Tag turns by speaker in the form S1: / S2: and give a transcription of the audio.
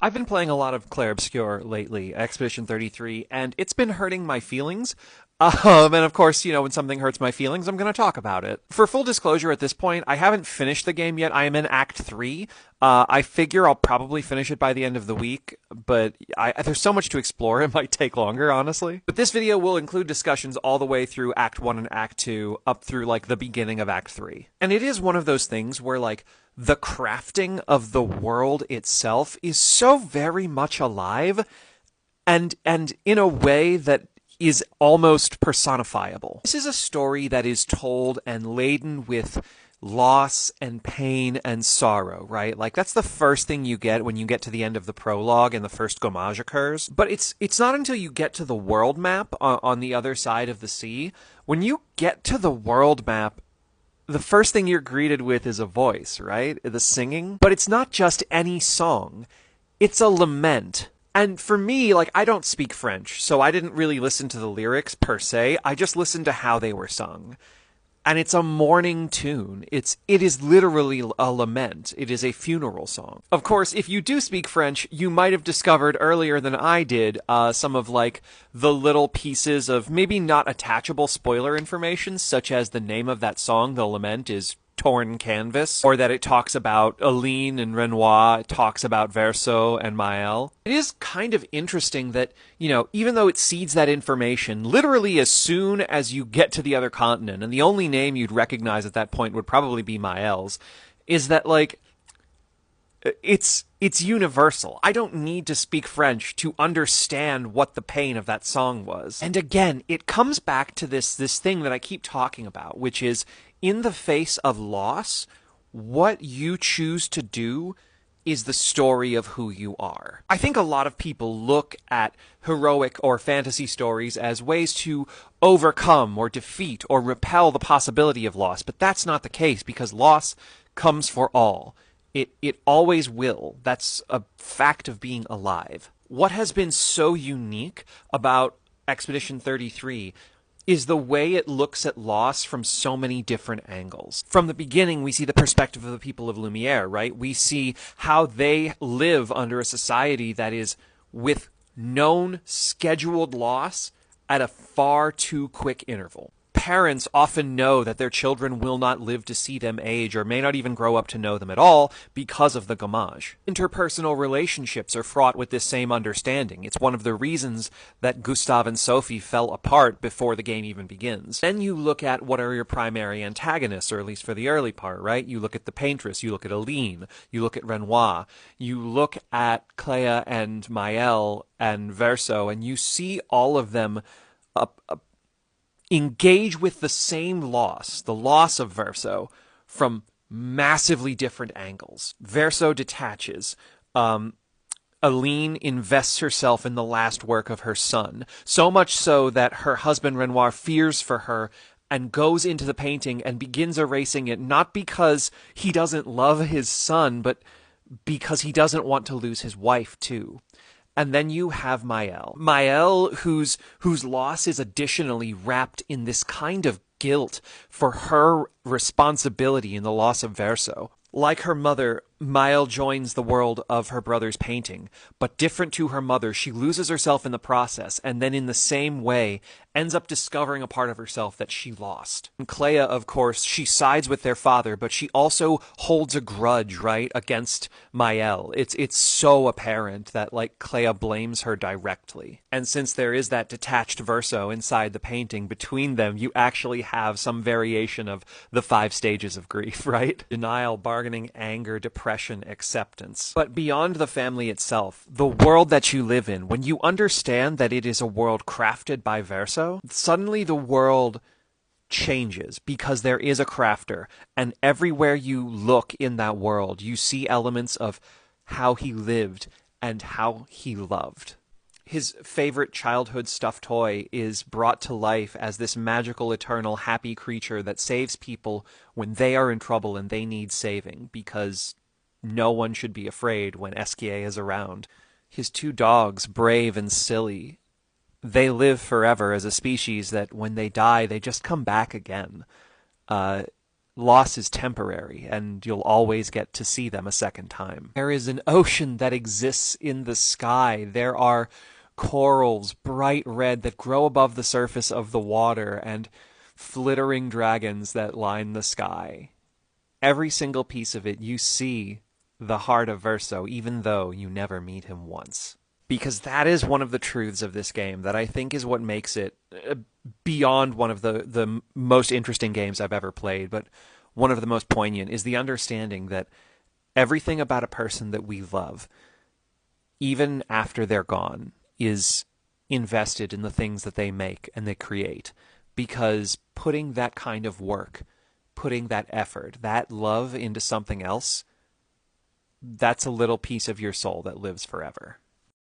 S1: I've been playing a lot of Clair Obscur lately, Expedition 33, and it's been hurting my feelings. And of course, when something hurts my feelings, I'm going to talk about it. For full disclosure, at this point, I haven't finished the game yet. I am in Act 3. I figure I'll probably finish it by the end of the week, but there's so much to explore, it might take longer, honestly. But this video will include discussions all the way through Act 1 and Act 2, up through, the beginning of Act 3. And it is one of those things where, the crafting of the world itself is so very much alive and in a way that is almost personifiable. This is a story that is told and laden with loss and pain and sorrow, right? That's the first thing you get when you get to the end of the prologue and the first gommage occurs. But it's not until you get to the world map on the other side of the sea. When you get to the world map, the first thing you're greeted with is a voice, right? The singing. But it's not just any song. It's a lament. And for me, I don't speak French, so I didn't really listen to the lyrics per se. I just listened to how they were sung. And it's a mourning tune. It is literally a lament. It is a funeral song. Of course, if you do speak French, you might have discovered earlier than I did some of the little pieces of maybe not attachable spoiler information, such as the name of that song, the lament, is Torn Canvas, or that it talks about Aline and Renoir, it talks about Verso and Maël. It is kind of interesting that, even though it seeds that information, literally as soon as you get to the other continent, and the only name you'd recognize at that point would probably be Maël's, is that, it's universal. I don't need to speak French to understand what the pain of that song was. And again, it comes back to this thing that I keep talking about, which is, in the face of loss, what you choose to do is the story of who you are. I think a lot of people look at heroic or fantasy stories as ways to overcome or defeat or repel the possibility of loss, but that's not the case, because loss comes for all. It always will. That's a fact of being alive. What has been so unique about Expedition 33 is the way it looks at loss from so many different angles. From the beginning, we see the perspective of the people of Lumiere, right? We see how they live under a society that is with known scheduled loss at a far too quick interval. Parents often know that their children will not live to see them age, or may not even grow up to know them at all, because of the gommage. Interpersonal relationships are fraught with this same understanding. It's one of the reasons that Gustave and Sophie fell apart before the game even begins. Then you look at what are your primary antagonists, or at least for the early part, right? You look at the paintress, you look at Aline, you look at Renoir, you look at Clair and Maël and Verso, and you see all of them engage with the same loss, the loss of Verso, from massively different angles. Verso detaches. Aline invests herself in the last work of her son, so much so that her husband Renoir fears for her and goes into the painting and begins erasing it, not because he doesn't love his son, but because he doesn't want to lose his wife too. And then you have Maël. Maël, whose loss is additionally wrapped in this kind of guilt for her responsibility in the loss of Verso. Like her mother, Maël joins the world of her brother's painting, but different to her mother, she loses herself in the process, and then in the same way ends up discovering a part of herself that she lost. And Clair, of course, she sides with their father, but she also holds a grudge, right, against Maël. It's so apparent that, Clair blames her directly. And since there is that detached Verso inside the painting, between them, you actually have some variation of the 5 stages of grief, right? Denial, bargaining, anger, depression, acceptance. But beyond the family itself, the world that you live in, when you understand that it is a world crafted by Verso, suddenly the world changes because there is a crafter, and everywhere you look in that world, you see elements of how he lived and how he loved. His favorite childhood stuffed toy is brought to life as this magical, eternal, happy creature that saves people when they are in trouble and they need saving, because no one should be afraid when Esquier is around. His 2 dogs, brave and silly, they live forever as a species that when they die, they just come back again. loss is temporary, and you'll always get to see them a second time. There is an ocean that exists in the sky. There are corals, bright red, that grow above the surface of the water, and flittering dragons that line the sky. Every single piece of it, you see the heart of Verso, even though you never meet him once. Because that is one of the truths of this game that I think is what makes it beyond one of the most interesting games I've ever played, but one of the most poignant, is the understanding that everything about a person that we love, even after they're gone, is invested in the things that they make and they create. Because putting that kind of work, putting that effort, that love into something else, that's a little piece of your soul that lives forever.